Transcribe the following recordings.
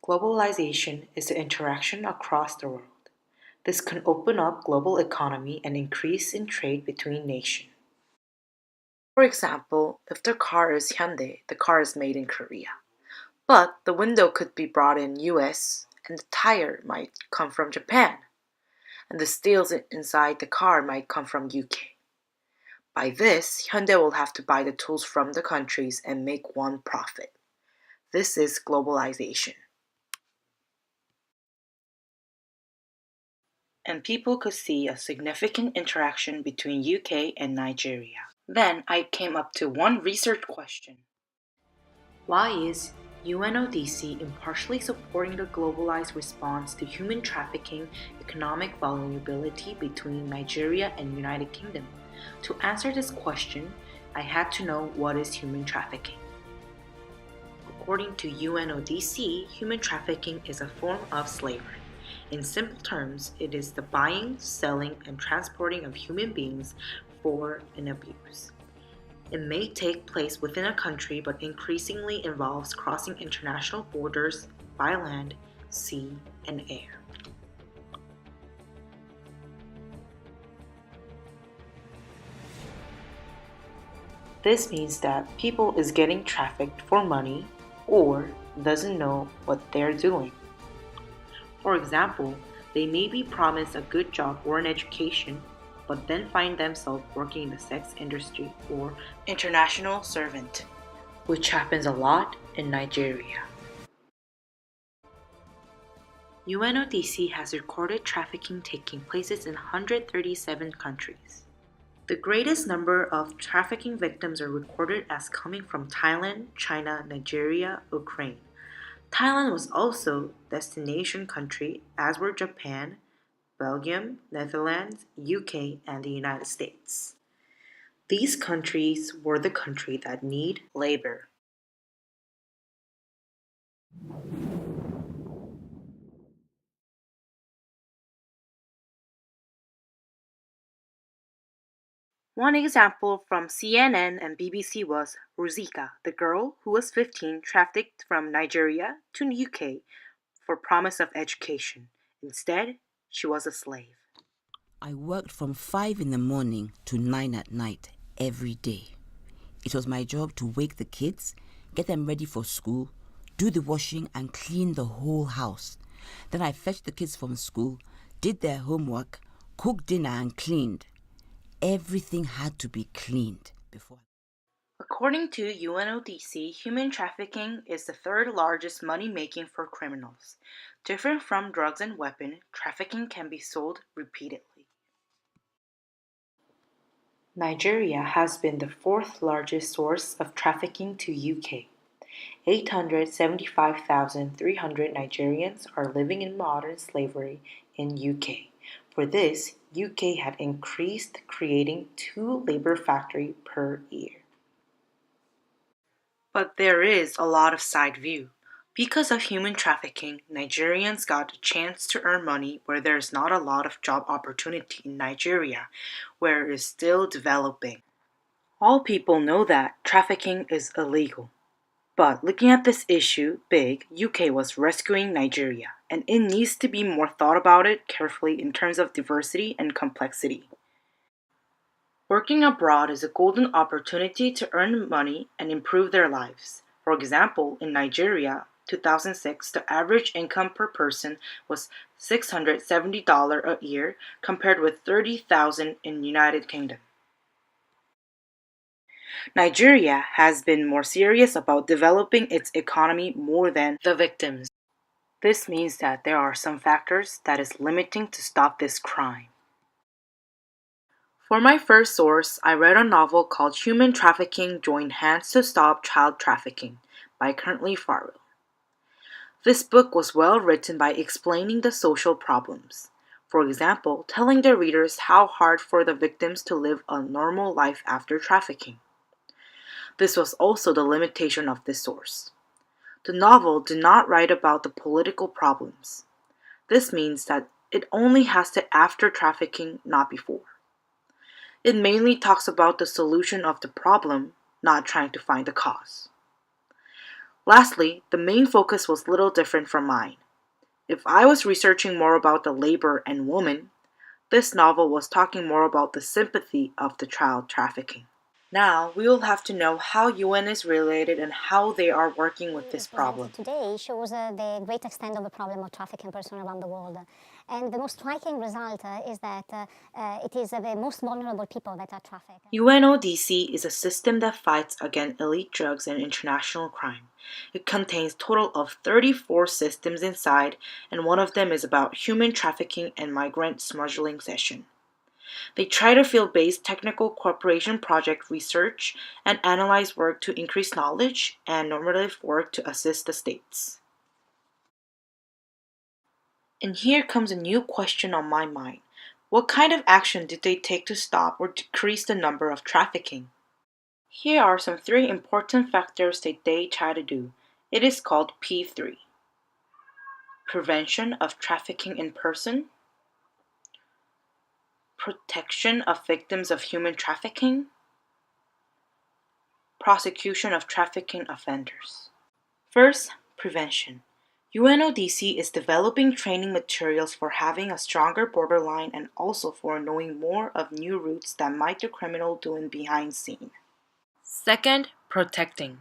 Globalization is the interaction across the world. This can open up global economy and increase in trade between nations. For example, if the car is Hyundai, the car is made in Korea. But the window could be brought in US and the tire might come from Japan and the steels inside the car might come from UK. By this, Hyundai will have to buy the tools from the countries and make one profit. This is globalization. And people could see a significant interaction between UK and Nigeria. Then I came up to one research question. Why is UNODC impartially supporting the globalized response to human trafficking economic vulnerability between Nigeria and United Kingdom? To answer this question, I had to know what is human trafficking. According to UNODC, human trafficking is a form of slavery. In simple terms, it is the buying, selling, and transporting of human beings for an abuse. It may take place within a country but increasingly involves crossing international borders by land, sea, and air. This means that people is getting trafficked for money or doesn't know what they're doing. For example, they may be promised a good job or an education but then find themselves working in the sex industry or international servant, which happens a lot in Nigeria. UNODC has recorded trafficking taking places in 137 countries. The greatest number of trafficking victims are recorded as coming from Thailand, China, Nigeria, Ukraine. Thailand was also destination country, as were Japan, Belgium, Netherlands, UK, and the United States. These countries were the country that need labor. One example from CNN and BBC was Ruzika, the girl who was 15 trafficked from Nigeria to the UK for promise of education. Instead, she was a slave. I worked from 5 in the morning to 9 at night every day. It was my job to wake the kids, get them ready for school, do the washing and clean the whole house. Then I fetched the kids from school, did their homework, cooked dinner and cleaned. Everything had to be cleaned before. According to UNODC, human trafficking is the third largest money making for criminals. Different from drugs and weapons, trafficking can be sold repeatedly. Nigeria has been the fourth largest source of trafficking to UK. 875,300 Nigerians are living in modern slavery in UK. For this, UK had increased creating 2 labor factories per year. But there is a lot of side view. Because of human trafficking, Nigerians got a chance to earn money where there's not a lot of job opportunity in Nigeria, where it is still developing. All people know that trafficking is illegal. But looking at this issue big, UK was rescuing Nigeria, and it needs to be more thought about it carefully in terms of diversity and complexity. Working abroad is a golden opportunity to earn money and improve their lives. For example, in Nigeria, 2006, the average income per person was $670 a year compared with $30,000 in United Kingdom. Nigeria has been more serious about developing its economy more than the victims. This means that there are some factors that is limiting to stop this crime. For my first source, I read a novel called Human Trafficking Join Hands to Stop Child Trafficking by Currently Farrell. This book was well written by explaining the social problems. For example, telling the readers how hard for the victims to live a normal life after trafficking. This was also the limitation of this source. The novel did not write about the political problems. This means that it only has to after trafficking, not before. It mainly talks about the solution of the problem, not trying to find the cause. Lastly, the main focus was little different from mine. If I was researching more about the labor and woman, this novel was talking more about the sympathy of the child trafficking. Now, we will have to know how UN is related and how they are working with this problem. Presented today shows the great extent of the problem of trafficking persons around the world. And the most striking result is that it is the most vulnerable people that are trafficked. UNODC is a system that fights against elite drugs and international crime. It contains a total of 34 systems inside, and one of them is about human trafficking and migrant smuggling session. They try to field-based technical cooperation project research and analyze work to increase knowledge and normative work to assist the states. And here comes a new question on my mind. What kind of action did they take to stop or decrease the number of trafficking? Here are some three important factors that they try to do. It is called P3. Prevention of trafficking in person, protection of victims of human trafficking, prosecution of trafficking offenders. First, prevention. UNODC is developing training materials for having a stronger borderline and also for knowing more of new routes that might the criminal doing behind scene. Second, protecting.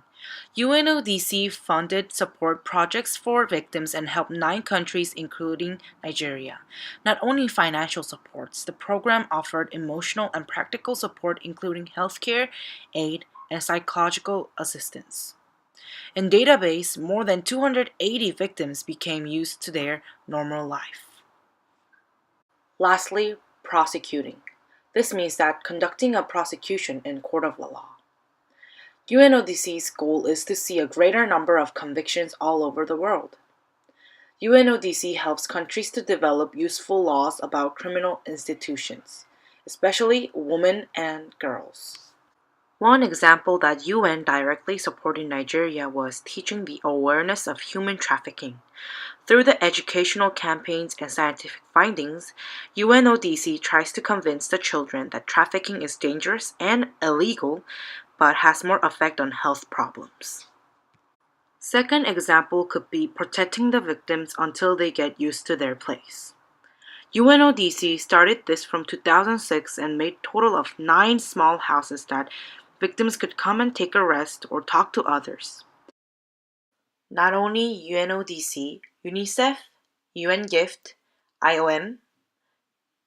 UNODC funded support projects for victims and helped 9 countries, including Nigeria. Not only financial supports, the program offered emotional and practical support, including healthcare, aid, and psychological assistance. In database, more than 280 victims became used to their normal life. Lastly, prosecuting. This means that conducting a prosecution in court of law. UNODC's goal is to see a greater number of convictions all over the world. UNODC helps countries to develop useful laws about criminal institutions, especially women and girls. One example that UN directly supported Nigeria was teaching the awareness of human trafficking. Through the educational campaigns and scientific findings, UNODC tries to convince the children that trafficking is dangerous and illegal, but has more effect on health problems. Second example could be protecting the victims until they get used to their place. UNODC started this from 2006 and made total of 9 small houses that victims could come and take a rest or talk to others. Not only UNODC, UNICEF, UN Gift, IOM,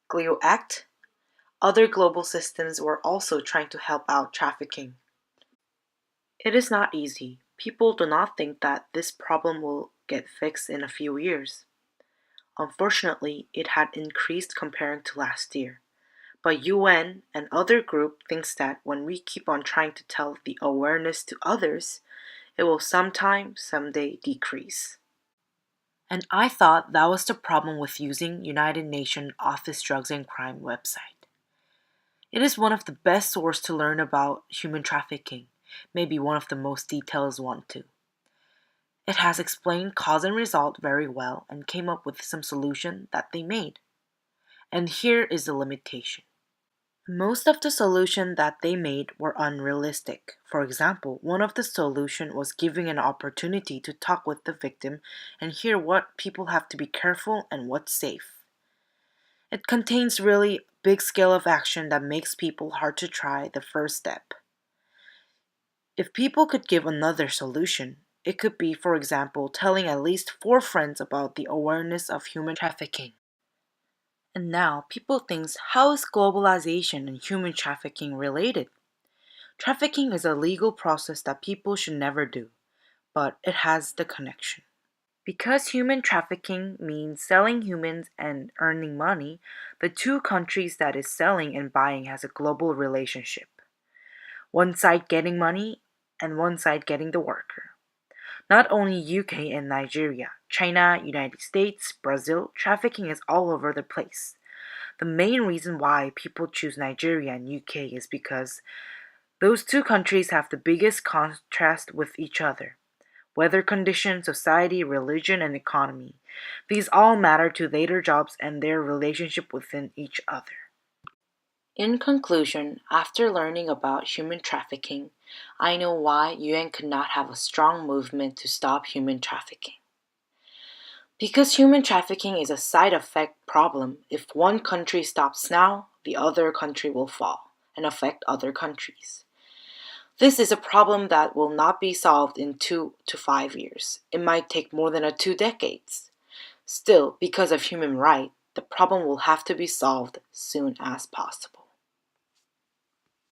GLIO-ACT, other global systems were also trying to help out trafficking. It is not easy. People do not think that this problem will get fixed in a few years. Unfortunately, it had increased comparing to last year. But UN and other group thinks that when we keep on trying to tell the awareness to others, it will sometime, someday decrease. And I thought that was the problem with using United Nations Office Drugs and Crime website. It is one of the best sources to learn about human trafficking, maybe one of the most detailed one too. It has explained cause and result very well and came up with some solution that they made. And here is the limitation. Most of the solutions that they made were unrealistic. For example, one of the solutions was giving an opportunity to talk with the victim and hear what people have to be careful and what's safe. It contains really big scale of action that makes people hard to try the first step. If people could give another solution, it could be, for example, telling at least 4 friends about the awareness of human trafficking. And now people think, how is globalization and human trafficking related? Trafficking is a legal process that people should never do, but it has the connection. Because human trafficking means selling humans and earning money, the 2 countries that is selling and buying has a global relationship. One side getting money and one side getting the worker. Not only UK and Nigeria, China, United States, Brazil, trafficking is all over the place. The main reason why people choose Nigeria and UK is because those 2 countries have the biggest contrast with each other. Weather conditions, society, religion, and economy. These all matter to later jobs and their relationship within each other. In conclusion, after learning about human trafficking, I know why UN could not have a strong movement to stop human trafficking. Because human trafficking is a side effect problem, if one country stops now, the other country will fall and affect other countries. This is a problem that will not be solved in 2 to 5 years. It might take more than 2 decades. Still, because of human rights, the problem will have to be solved soon as possible.